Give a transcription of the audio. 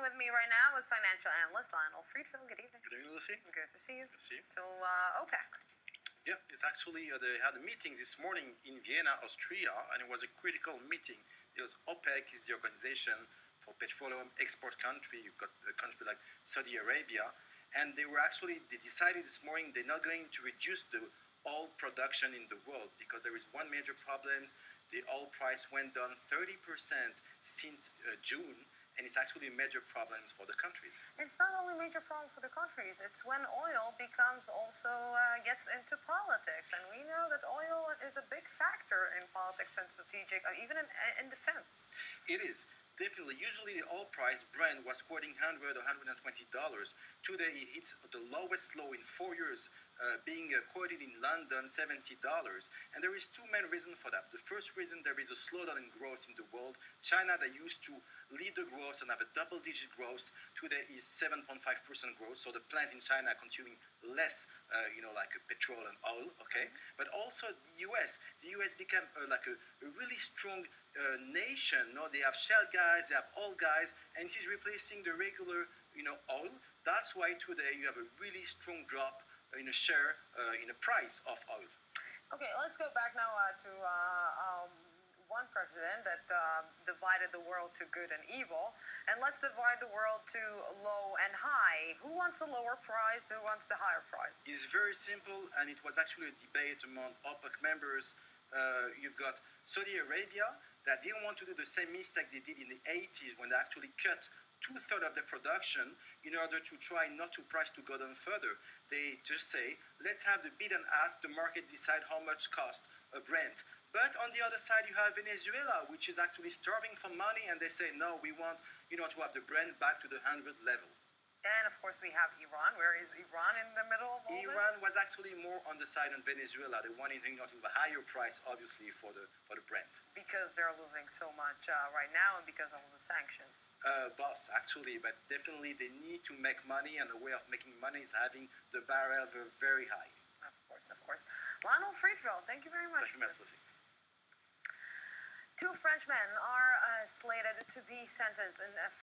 On with me right now is financial analyst Lionel Friedfeld. Good evening. Good evening, Lucy. Good to see you. Good to see you. So, OPEC. Yeah, it's actually, they had a meeting this morning in Vienna, Austria, and it was a critical meeting because OPEC is the organization for petroleum export country. You've got a country like Saudi Arabia, and they decided this morning they're not going to reduce the oil production in the world because there is one major problem. The oil price went down 30% since June, and it's actually a major problem for the countries. It's not only a major problem for the countries, it's when oil becomes also gets into politics. And we know that oil is a big factor in politics and strategic, even in defense. It is. Definitely. Usually the oil price, Brent, was quoting $100 or $120. Today it hits the lowest low in 4 years, being quoted in London $70. And there is two main reasons for that. The first reason, there is a slowdown in growth in the world. China, that used to lead the growth and have a double-digit growth, today is 7.5% growth. So the plant in China are consuming less, like petrol and oil, okay? But also the US. The US became like a really strong nation. No, they have shale guys, they have oil guys, and it is replacing the regular, oil. That's why today you have a really strong drop in a share, in a price of oil. Okay, let's go back now to one president that divided the world to good and evil, and let's divide the world to low and high. Who wants the lower price? Who wants the higher price? It's very simple, and it was actually a debate among OPEC members. You've got Saudi Arabia that didn't want to do the same mistake they did in the 80s when they actually cut 2/3 of their production in order to try not to price to go down further. They just say, let's have the bid and ask, the market decide how much cost a Brent. But on the other side, you have Venezuela, which is actually starving for money, and they say, no, we want, to have the Brent back to the 100 level. And of course we have Iran. Where is Iran in the middle of all this? Iran was actually more on the side of Venezuela. They wanted to have a higher price, obviously, for the Brent. Because they're losing so much right now, and because of the sanctions. Boss, actually, but definitely they need to make money, and the way of making money is having the barrel very high. Of course. Lionel Friedfeld, thank you very much. Thank you, Ms. Lucy. Two Frenchmen are slated to be sentenced in